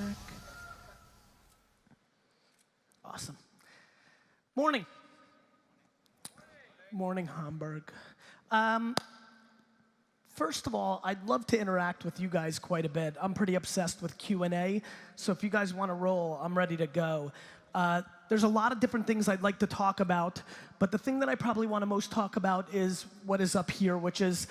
check. Awesome. Morning. Morning, Hamburg. First of all, I'd love to interact with you guys quite a bit. I'm pretty obsessed with Q&A, so if you guys want to roll, I'm ready to go. There's a lot of different things I'd like to talk about, but the thing that I probably want to most talk about is what is up here, which is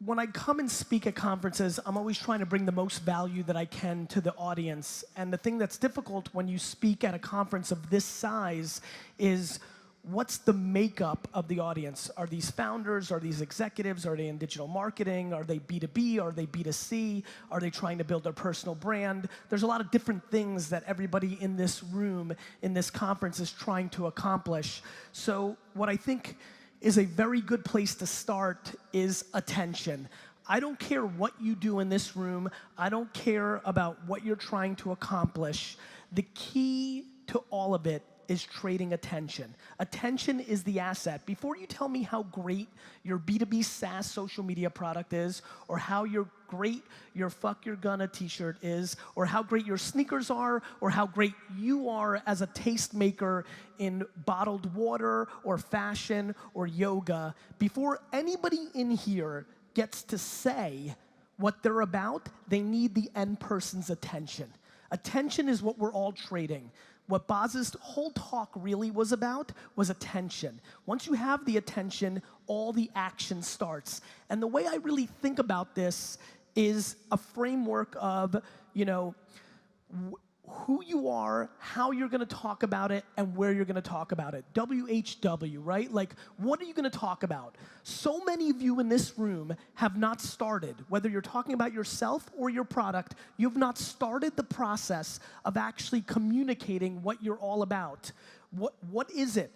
when I come and speak at conferences, I'm always trying to bring the most value that I can to the audience. And the thing that's difficult when you speak at a conference of this size is what's the makeup of the audience? Are these founders? Are these executives? Are they in digital marketing? Are they B2B? Are they B2C? Are they trying to build their personal brand? There's a lot of different things that everybody in this room, in this conference, is trying to accomplish. So what I think is a very good place to start is attention. I don't care what you do in this room. I don't care about what you're trying to accomplish. The key to all of it is trading attention. Attention is the asset. Before you tell me how great your B2B SaaS social media product is, or how great your Fuck Your Gonna t-shirt is, or how great your sneakers are, or how great you are as a tastemaker in bottled water, or fashion, or yoga, before anybody in here gets to say what they're about, they need the end person's attention. Attention is what we're all trading. What Boz's whole talk really was about was attention. Once you have the attention, all the action starts. And the way I really think about this is a framework of, who you are, how you're gonna talk about it, and where you're gonna talk about it. WHW, right? Like, what are you gonna talk about? So many of you in this room have not started, whether you're talking about yourself or your product, you've not started the process of actually communicating what you're all about. What is it?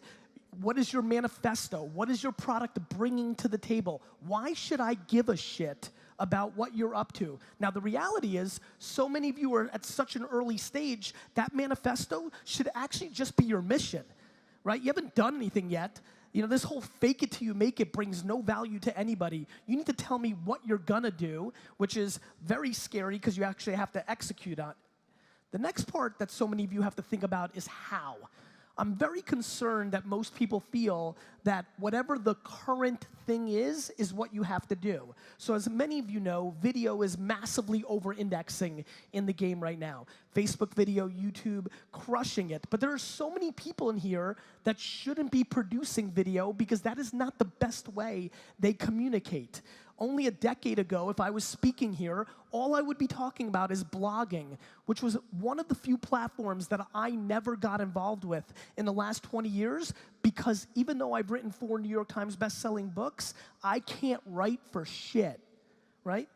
What is your manifesto? What is your product bringing to the table? Why should I give a shit about what you're up to? Now, the reality is, so many of you are at such an early stage, that manifesto should actually just be your mission, right? You haven't done anything yet. This whole fake it till you make it brings no value to anybody. You need to tell me what you're gonna do, which is very scary because you actually have to execute on it. The next part that so many of you have to think about is how. I'm very concerned that most people feel that whatever the current thing is what you have to do. So as many of you know, video is massively over-indexing in the game right now. Facebook video, YouTube, crushing it. But there are so many people in here that shouldn't be producing video because that is not the best way they communicate. Only a decade ago, if I was speaking here, all I would be talking about is blogging, which was one of the few platforms that I never got involved with in the last 20 years, because even though I've written 4 New York Times best-selling books, I can't write for shit, right?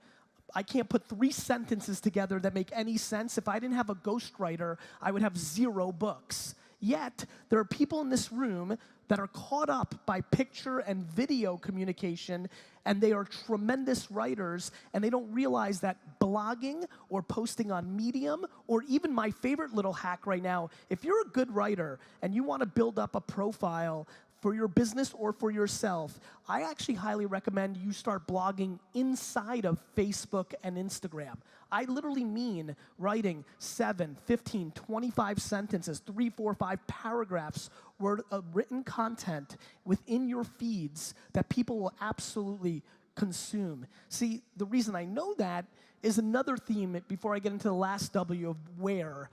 I can't put 3 sentences together that make any sense. If I didn't have a ghostwriter, I would have 0 books. Yet, there are people in this room that are caught up by picture and video communication, and they are tremendous writers, and they don't realize that blogging or posting on Medium, or even my favorite little hack right now, if you're a good writer and you want to build up a profile for your business or for yourself, I actually highly recommend you start blogging inside of Facebook and Instagram. I literally mean writing 7, 15, 25 sentences, 3, 4, 5 paragraphs worth of written content within your feeds that people will absolutely consume. See, the reason I know that is another theme before I get into the last W of where.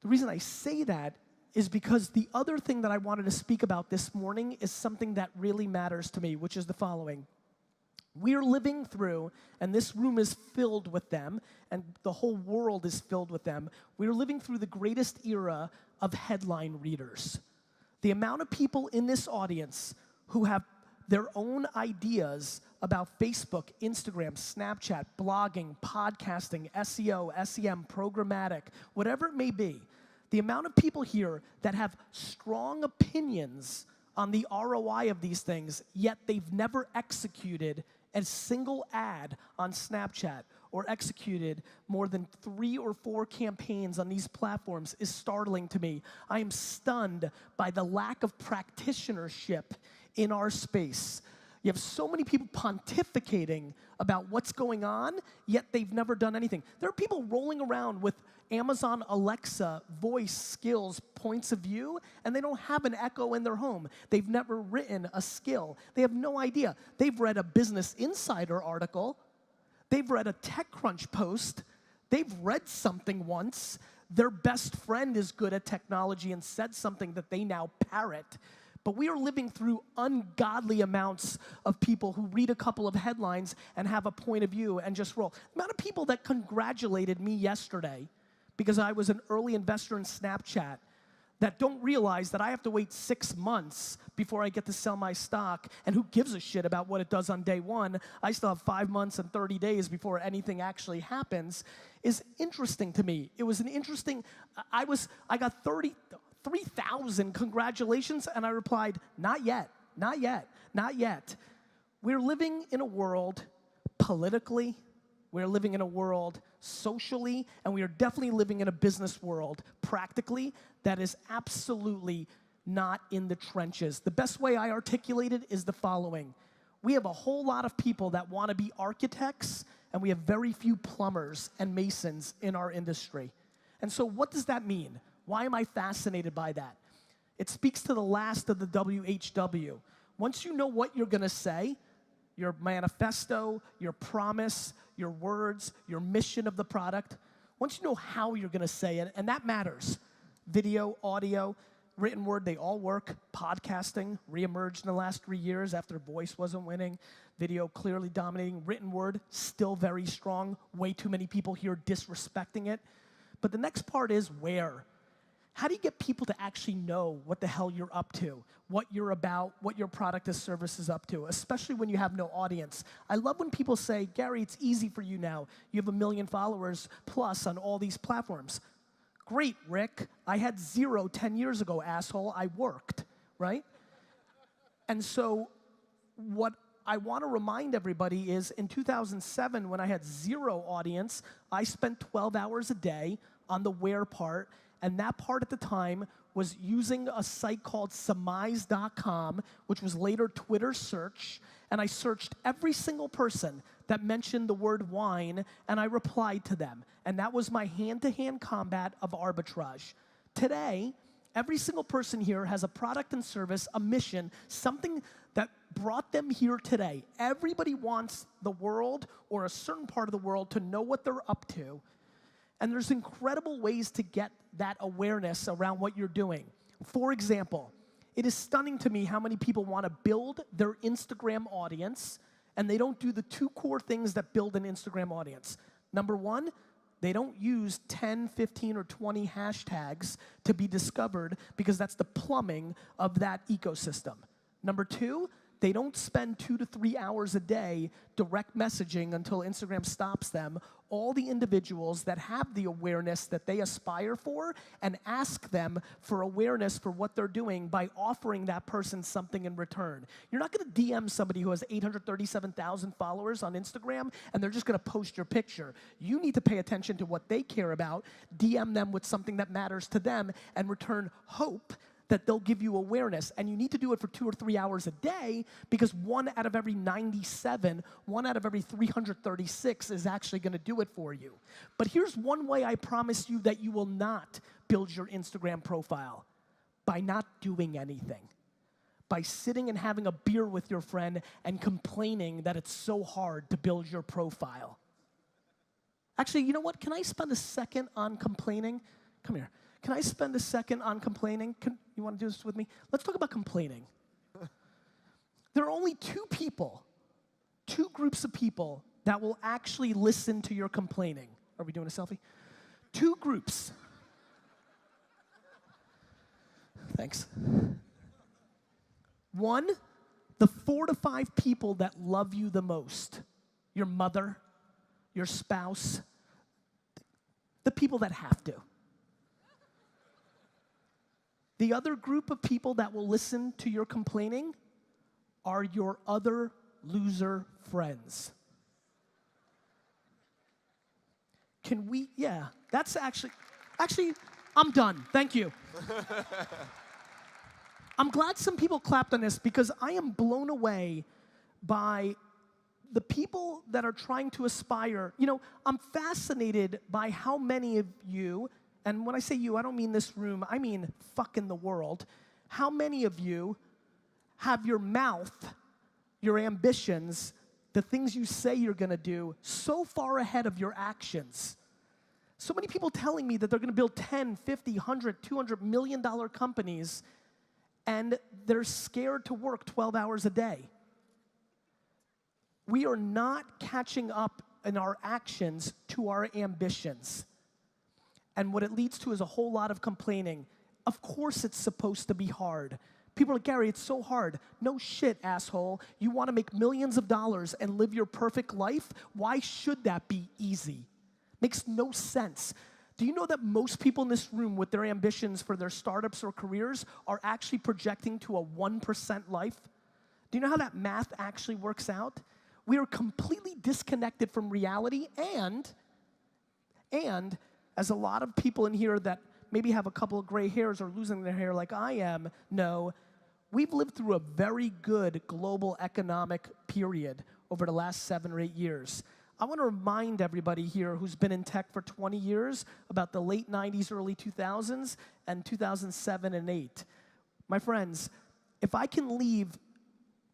The reason I say that is because the other thing that I wanted to speak about this morning is something that really matters to me, which is the following. We're living through, and this room is filled with them, and the whole world is filled with them. We're living through the greatest era of headline readers. The amount of people in this audience who have their own ideas about Facebook, Instagram, Snapchat, blogging, podcasting, SEO, SEM, programmatic, whatever it may be, the amount of people here that have strong opinions on the ROI of these things, yet they've never executed a single ad on Snapchat or executed more than 3 or 4 campaigns on these platforms is startling to me. I am stunned by the lack of practitionership in our space. You have so many people pontificating about what's going on, yet they've never done anything. There are people rolling around with Amazon Alexa voice skills, points of view, and they don't have an Echo in their home. They've never written a skill. They have no idea. They've read a Business Insider article. They've read a TechCrunch post. They've read something once. Their best friend is good at technology and said something that they now parrot. But we are living through ungodly amounts of people who read a couple of headlines and have a point of view and just roll. The amount of people that congratulated me yesterday because I was an early investor in Snapchat that don't realize that I have to wait 6 months before I get to sell my stock, and who gives a shit about what it does on day one? I still have 5 months and 30 days before anything actually happens, is interesting to me. It was an interesting, I got 3,000 congratulations, and I replied, not yet, not yet, not yet. We're living in a world politically, we're living in a world socially, and we are definitely living in a business world practically that is absolutely not in the trenches. The best way I articulate it is the following. We have a whole lot of people that want to be architects, and we have very few plumbers and masons in our industry. And so what does that mean? Why am I fascinated by that? It speaks to the last of the WHW. Once you know what you're gonna say, your manifesto, your promise, your words, your mission of the product, once you know how you're gonna say it, and that matters. Video, audio, written word, they all work. Podcasting reemerged in the last 3 years after voice wasn't winning. Video clearly dominating. Written word, still very strong. Way too many people here disrespecting it. But the next part is where. How do you get people to actually know what the hell you're up to, what you're about, what your product or service is up to, especially when you have no audience? I love when people say, Gary, it's easy for you now. You have 1 million followers plus on all these platforms. Great, Rick. I had 0 10 years ago, asshole. I worked, right? And so what I want to remind everybody is in 2007, when I had 0 audience, I spent 12 hours a day on the where part. And that part at the time was using a site called surmise.com, which was later Twitter search. And I searched every single person that mentioned the word wine, and I replied to them. And that was my hand-to-hand combat of arbitrage. Today, every single person here has a product and service, a mission, something that brought them here today. Everybody wants the world or a certain part of the world to know what they're up to. And there's incredible ways to get that awareness around what you're doing. For example, it is stunning to me how many people want to build their Instagram audience, and they don't do the 2 core things that build an Instagram audience. Number 1, they don't use 10, 15, or 20 hashtags to be discovered because that's the plumbing of that ecosystem. Number 2, they don't spend 2 to 3 hours a day direct messaging until Instagram stops them, all the individuals that have the awareness that they aspire for, and ask them for awareness for what they're doing by offering that person something in return. You're not gonna DM somebody who has 837,000 followers on Instagram and they're just gonna post your picture. You need to pay attention to what they care about, DM them with something that matters to them, and return hope that they'll give you awareness. And you need to do it for 2 or 3 hours a day, because 1 out of every 97, 1 out of every 336 is actually gonna do it for you. But here's one way I promise you that you will not build your Instagram profile: by not doing anything. By sitting and having a beer with your friend and complaining that it's so hard to build your profile. Actually, you know what? Can I spend a second on complaining? Come here. Can I spend a second on complaining? You want to do this with me? Let's talk about complaining. There are only 2 people, 2 groups of people that will actually listen to your complaining. Are we doing a selfie? 2 groups. Thanks. 1, the 4 to 5 people that love you the most. Your mother, your spouse, the people that have to. The other group of people that will listen to your complaining are your other loser friends. Can we, yeah, that's actually, I'm done, thank you. I'm glad some people clapped on this, because I am blown away by the people that are trying to aspire. You know, I'm fascinated by how many of you, and when I say you, I don't mean this room, I mean fucking the world, how many of you have your mouth, your ambitions, the things you say you're gonna do, so far ahead of your actions. So many people telling me that they're gonna build 10, 50, 100, $200 million companies, and they're scared to work 12 hours a day. We are not catching up in our actions to our ambitions. And what it leads to is a whole lot of complaining. Of course it's supposed to be hard. People are like, Gary, it's so hard. No shit, asshole. You wanna make millions of dollars and live your perfect life? Why should that be easy? Makes no sense. Do you know that most people in this room with their ambitions for their startups or careers are actually projecting to a 1% life? Do you know how that math actually works out? We are completely disconnected from reality, and as a lot of people in here that maybe have a couple of gray hairs or losing their hair like I am know, we've lived through a very good global economic period over the last 7 or 8 years. I want to remind everybody here who's been in tech for 20 years about the late 90s, early 2000s, and 2007 and 8. My friends, if I can leave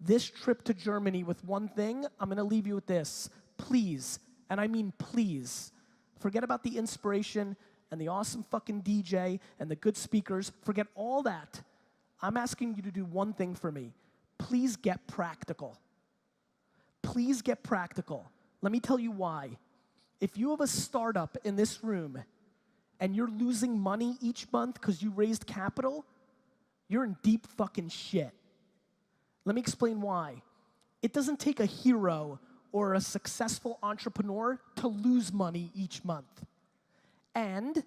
this trip to Germany with one thing, I'm gonna leave you with this. Please, and I mean please, forget about the inspiration and the awesome fucking DJ and the good speakers. Forget all that. I'm asking you to do one thing for me. Please get practical. Please get practical. Let me tell you why. If you have a startup in this room and you're losing money each month because you raised capital, you're in deep fucking shit. Let me explain why. It doesn't take a hero or a successful entrepreneur to lose money each month. And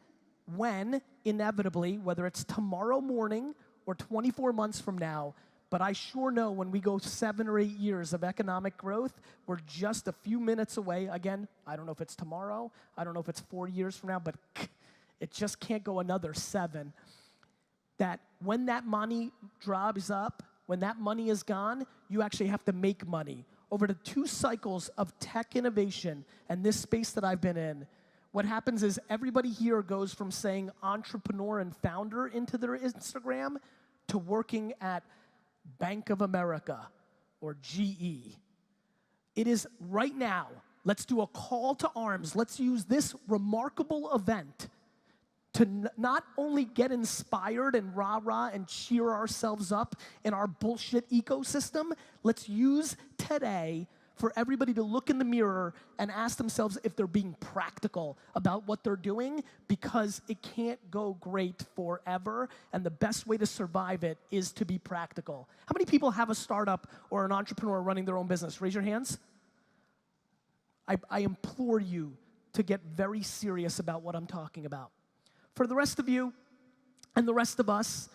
when, inevitably, whether it's tomorrow morning or 24 months from now, but I sure know when we go 7 or 8 years of economic growth, we're just a few minutes away. Again, I don't know if it's tomorrow, I don't know if it's 4 years from now, but it just can't go another 7. That when that money drops up, when that money is gone, you actually have to make money. Over the 2 cycles of tech innovation and this space that I've been in, what happens is everybody here goes from saying entrepreneur and founder into their Instagram to working at Bank of America or GE. It is right now, let's do a call to arms. Let's use this remarkable event to not only get inspired and rah-rah and cheer ourselves up in our bullshit ecosystem, let's use today for everybody to look in the mirror and ask themselves if they're being practical about what they're doing, because it can't go great forever, and the best way to survive it is to be practical. How many people have a startup or an entrepreneur running their own business? Raise your hands. I implore you to get very serious about what I'm talking about. For the rest of you and the rest of us,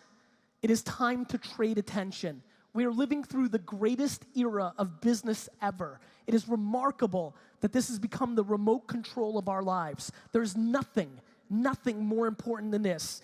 it is time to trade attention. We are living through the greatest era of business ever. It is remarkable that this has become the remote control of our lives. There's nothing more important than this.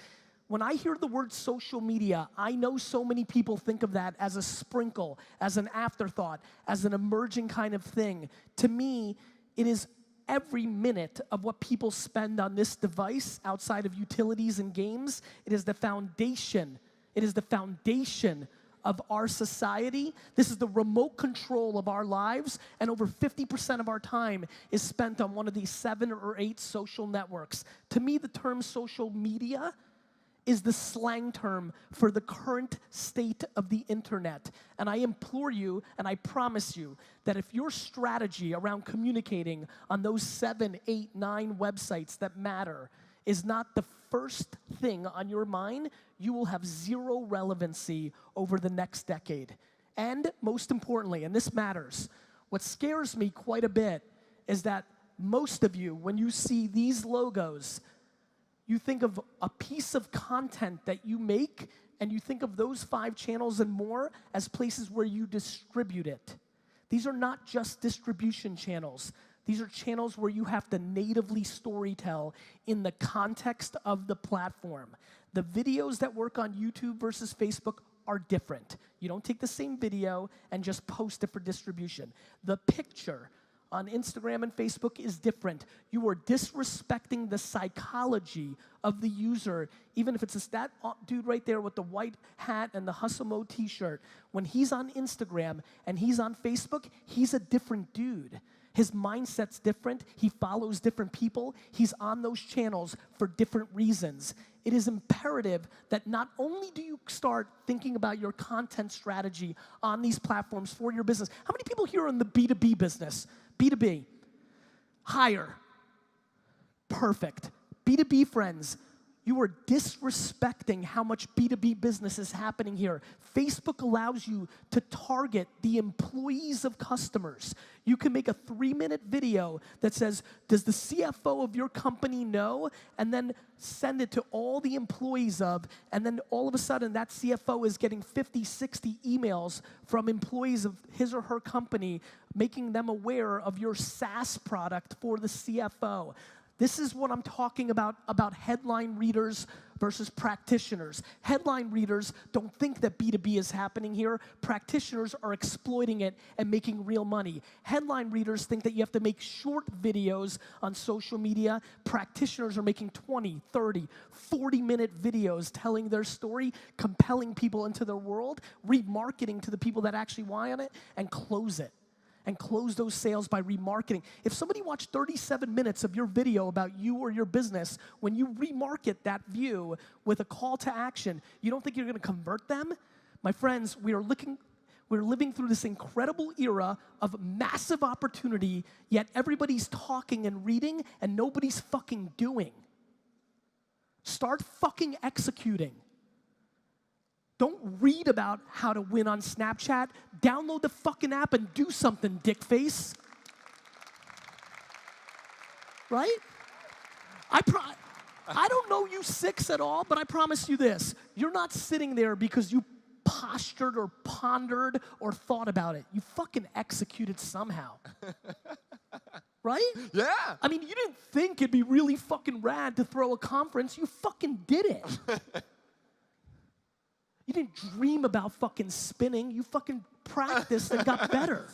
When I hear the word social media, I know so many people think of that as a sprinkle, as an afterthought, as an emerging kind of thing. To me, it is every minute of what people spend on this device outside of utilities and games. It is the foundation. It is the foundation of our society. This is the remote control of our lives, and over 50% of our time is spent on one of these 7 or 8 social networks. To me, the term social media is the slang term for the current state of the internet. And I implore you, and I promise you, that if your strategy around communicating on those 7, 8, 9 websites that matter is not the first thing on your mind, you will have 0 relevancy over the next decade. And most importantly, and this matters, what scares me quite a bit is that most of you, when you see these logos, you think of a piece of content that you make, and you think of those 5 channels and more as places where you distribute it. These are not just distribution channels. These are channels where you have to natively storytell in the context of the platform. The videos that work on YouTube versus Facebook are different. You don't take the same video and just post it for distribution. The picture on Instagram and Facebook is different. You are disrespecting the psychology of the user, even if it's that dude right there with the white hat and the Hustle Mode t-shirt. When he's on Instagram and he's on Facebook, he's a different dude. His mindset's different. He follows different people. He's on those channels for different reasons. It is imperative that not only do you start thinking about your content strategy on these platforms for your business. How many people here are in the B2B business? B2B. Hire. Perfect. B2B friends, you are disrespecting how much B2B business is happening here. Facebook allows you to target the employees of customers. You can make a 3-minute video that says, does the CFO of your company know? And then send it to all the employees of, and then all of a sudden that CFO is getting 50, 60 emails from employees of his or her company, making them aware of your SaaS product for the CFO. This is what I'm talking about headline readers versus practitioners. Headline readers don't think that B2B is happening here. Practitioners are exploiting it and making real money. Headline readers think that you have to make short videos on social media. Practitioners are making 20, 30, 40-minute videos telling their story, compelling people into their world, remarketing to the people that actually want it, and close it. And close those sales by remarketing. If somebody watched 37 minutes of your video about you or your business, when you remarket that view with a call to action, you don't think you're gonna convert them? My friends, we're living through this incredible era of massive opportunity, yet everybody's talking and reading and nobody's fucking doing. Start fucking executing. Don't read about how to win on Snapchat. Download the fucking app and do something, dickface. Right? I don't know you six at all, but I promise you this. You're not sitting there because you postured or pondered or thought about it. You fucking executed somehow. Right? Yeah. I mean, you didn't think it'd be really fucking rad to throw a conference. You fucking did it. You didn't dream about fucking spinning. You fucking practiced and got better.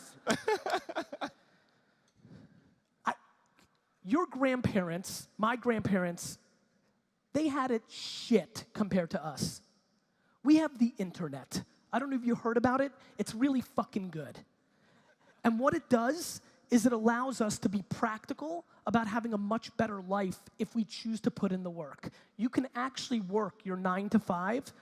Your grandparents, my grandparents, they had it shit compared to us. We have the internet. I don't know if you heard about it. It's really fucking good. And what it does is it allows us to be practical about having a much better life if we choose to put in the work. You can actually work your 9 to 5,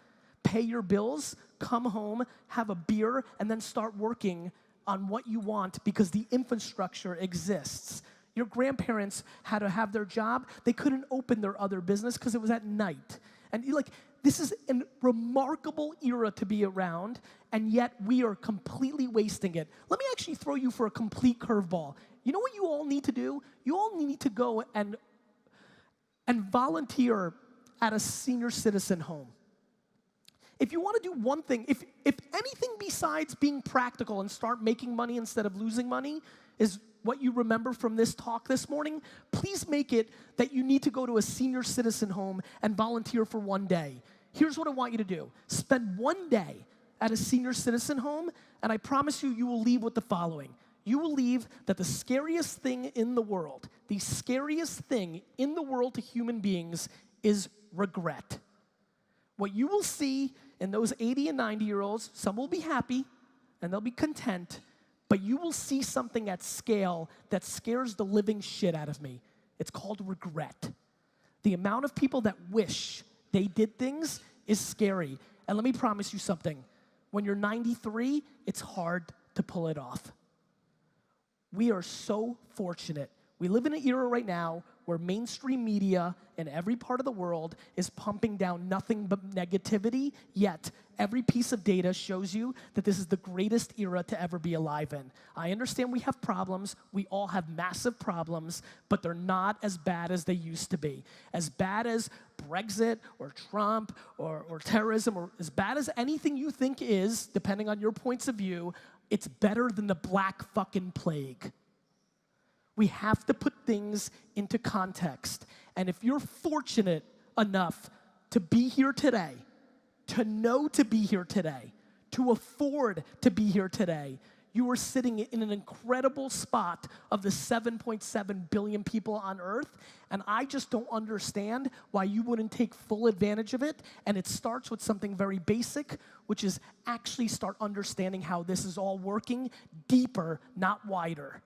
pay your bills, come home, have a beer, and then start working on what you want because the infrastructure exists. Your grandparents had to have their job. They couldn't open their other business because it was at night. And you're like, this is a remarkable era to be around, and yet we are completely wasting it. Let me actually throw you for a complete curveball. You know what you all need to do? You all need to go and volunteer at a senior citizen home. If you want to do one thing, if anything besides being practical and start making money instead of losing money is what you remember from this talk this morning, please make it that you need to go to a senior citizen home and volunteer for one day. Here's what I want you to do. Spend one day at a senior citizen home, and I promise you, you will leave with the following. You will leave that the scariest thing in the world to human beings is regret. What you will see in those 80 and 90-year-olds, some will be happy and they'll be content, but you will see something at scale that scares the living shit out of me. It's called regret. The amount of people that wish they did things is scary. And let me promise you something. When you're 93, it's hard to pull it off. We are so fortunate. We live in an era right now where mainstream media in every part of the world is pumping down nothing but negativity, yet every piece of data shows you that this is the greatest era to ever be alive in. I understand we have problems. We all have massive problems, but they're not as bad as they used to be. As bad as Brexit or Trump or terrorism, or as bad as anything you think is, depending on your points of view, it's better than the Black fucking Plague. We have to put things into context. And if you're fortunate enough to be here today, to know to be here today, to afford to be here today, you are sitting in an incredible spot of the 7.7 billion people on Earth, and I just don't understand why you wouldn't take full advantage of it, and it starts with something very basic, which is actually start understanding how this is all working deeper, not wider.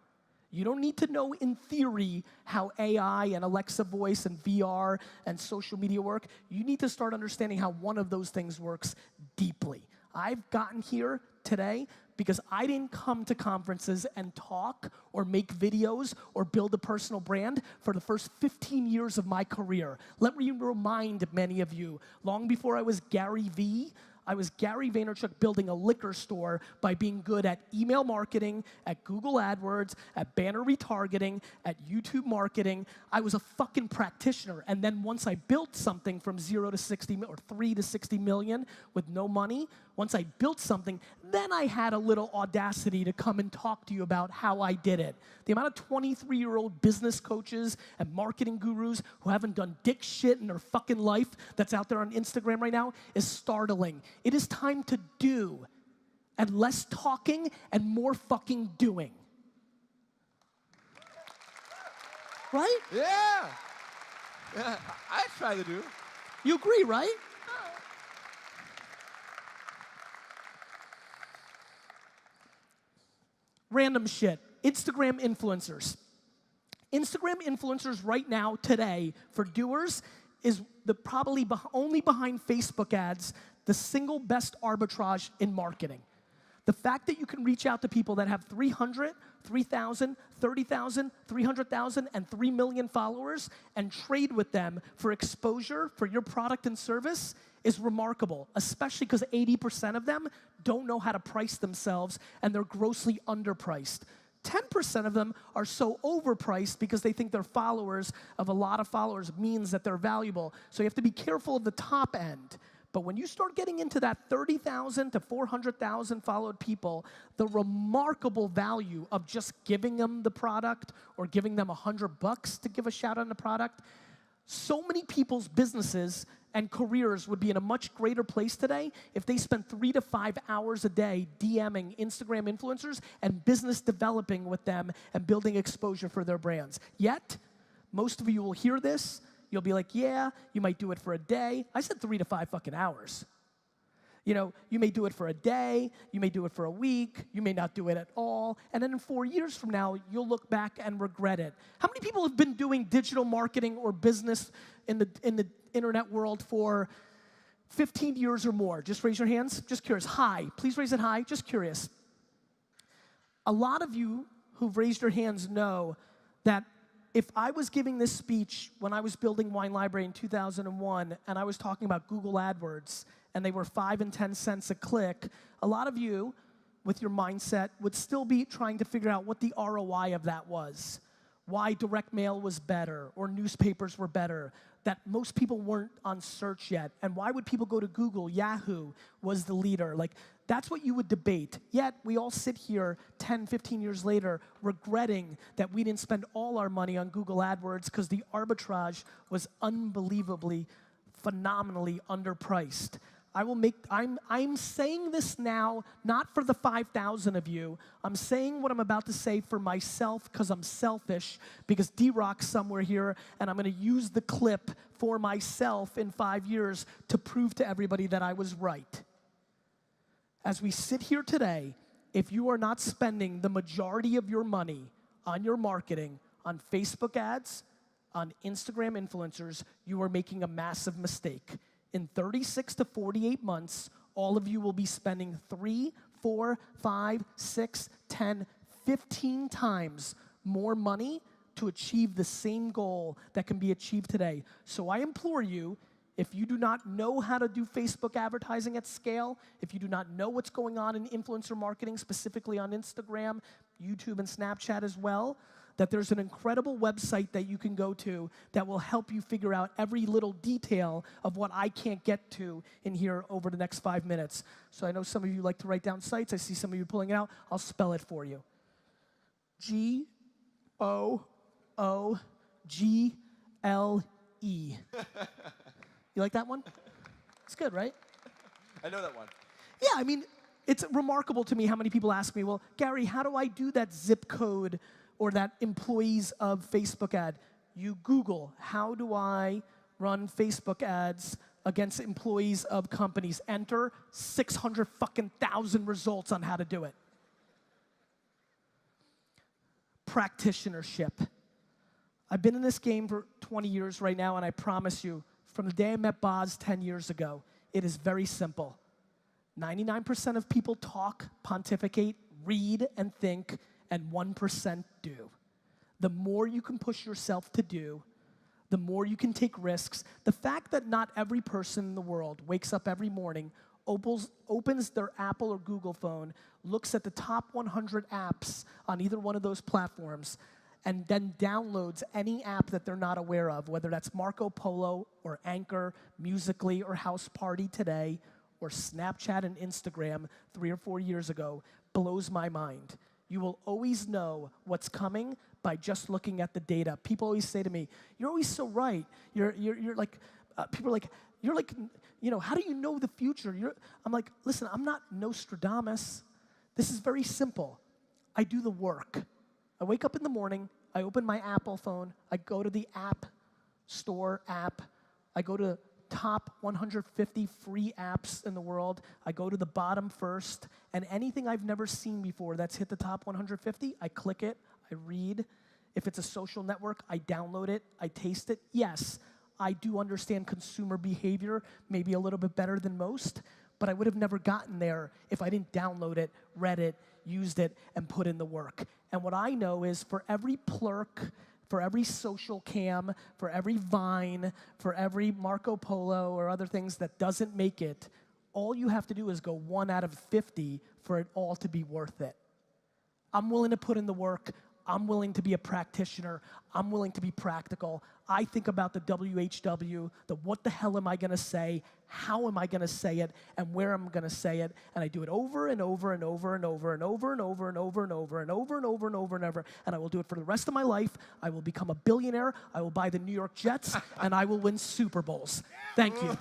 You don't need to know in theory how AI and Alexa voice and VR and social media work. You need to start understanding how one of those things works deeply. I've gotten here today because I didn't come to conferences and talk or make videos or build a personal brand for the first 15 years of my career. Let me remind many of you, long before I was Gary V, I was Gary Vaynerchuk building a liquor store by being good at email marketing, at Google AdWords, at banner retargeting, at YouTube marketing. I was a fucking practitioner. And then once I built something from 0 to 60 or 3 to 60 million with no money, once I built something, then I had a little audacity to come and talk to you about how I did it. The amount of 23-year-old business coaches and marketing gurus who haven't done dick shit in their fucking life that's out there on Instagram right now is startling. It is time to do, and less talking and more fucking doing. Right? Yeah. I try to do. You agree, right? Random shit. Instagram influencers. Instagram influencers right now, today, for doers, is probably only behind Facebook ads, the single best arbitrage in marketing. The fact that you can reach out to people that have 300, 3,000, 30,000, 300,000, and 3 million followers and trade with them for exposure for your product and service is remarkable, especially because 80% of them don't know how to price themselves and they're grossly underpriced. 10% of them are so overpriced because they think their followers of a lot of followers means that they're valuable. So you have to be careful of the top end. But when you start getting into that 30,000 to 400,000 followed people, the remarkable value of just giving them the product or giving them $100 to give a shout out on the product, so many people's businesses and careers would be in a much greater place today if they spent 3 to 5 hours a day DMing Instagram influencers and business developing with them and building exposure for their brands. Yet, most of you will hear this, you'll be like, yeah, you might do it for a day. I said 3 to 5 fucking hours. You know, you may do it for a day, you may do it for a week, you may not do it at all, and then in 4 years from now, you'll look back and regret it. How many people have been doing digital marketing or business in the internet world for 15 years or more? Just raise your hands. Just curious. High. Please raise it high. Just curious. A lot of you who've raised your hands know that if I was giving this speech when I was building Wine Library in 2001 and I was talking about Google AdWords and they were 5 and 10 cents a click, a lot of you with your mindset would still be trying to figure out what the ROI of that was. Why direct mail was better or newspapers were better, that most people weren't on search yet, and why would people go to Google? Yahoo was the leader. Like, that's what you would debate. Yet, we all sit here 10, 15 years later regretting that we didn't spend all our money on Google AdWords because the arbitrage was unbelievably, phenomenally underpriced. I'm saying this now, not for the 5,000 of you. I'm saying what I'm about to say for myself because I'm selfish, because D-Rock's somewhere here, and I'm gonna use the clip for myself in 5 years to prove to everybody that I was right. As we sit here today, if you are not spending the majority of your money on your marketing, on Facebook ads, on Instagram influencers, you are making a massive mistake. In 36 to 48 months, all of you will be spending 3, 4, 5, 6, 10, 15 times more money to achieve the same goal that can be achieved today. So I implore you, if you do not know how to do Facebook advertising at scale, if you do not know what's going on in influencer marketing, specifically on Instagram, YouTube, and Snapchat as well, that there's an incredible website that you can go to that will help you figure out every little detail of what I can't get to in here over the next 5 minutes. So I know some of you like to write down sites. I see some of you pulling it out. I'll spell it for you. Google. You like that one? It's good, right? I know that one. Yeah, I mean, it's remarkable to me how many people ask me, well, Gary, how do I do that zip code or that employees of Facebook ad? You Google, how do I run Facebook ads against employees of companies? Enter 600,000 results on how to do it. Practitionership. I've been in this game for 20 years right now, and I promise you, from the day I met Boz 10 years ago, it is very simple. 99% of people talk, pontificate, read, and think, and 1% do. The more you can push yourself to do, the more you can take risks. The fact that not every person in the world wakes up every morning, opens their Apple or Google phone, looks at the top 100 apps on either one of those platforms, and then downloads any app that they're not aware of, whether that's Marco Polo or Anchor, Musical.ly or House Party today, or Snapchat and Instagram 3 or 4 years ago, blows my mind. You will always know what's coming by just looking at the data. People always say to me, "You're always so right. You're like," people are like, "You're like, you know, how do you know the future?" I'm like, listen, I'm not Nostradamus. This is very simple. I do the work. I wake up in the morning. I open my Apple phone. I go to the App Store app. I go to top 150 free apps in the world. I go to the bottom first, and anything I've never seen before that's hit the top 150, I click it, I read. If it's a social network, I download it, I taste it. Yes, I do understand consumer behavior maybe a little bit better than most, but I would have never gotten there if I didn't download it, read it, used it, and put in the work. And what I know is for every plurk, for every social cam, for every Vine, for every Marco Polo or other things that doesn't make it, all you have to do is go 1 out of 50 for it all to be worth it. I'm willing to put in the work. I'm willing to be a practitioner. I'm willing to be practical. I think about the WHW, the what the hell am I gonna say, how am I gonna say it, and where I'm gonna say it, and I do it over and over and over and over and over and over and over and over and over and over and over and over, and I will do it for the rest of my life. I will become a billionaire. I will buy the New York Jets, and I will win Super Bowls. Thank you.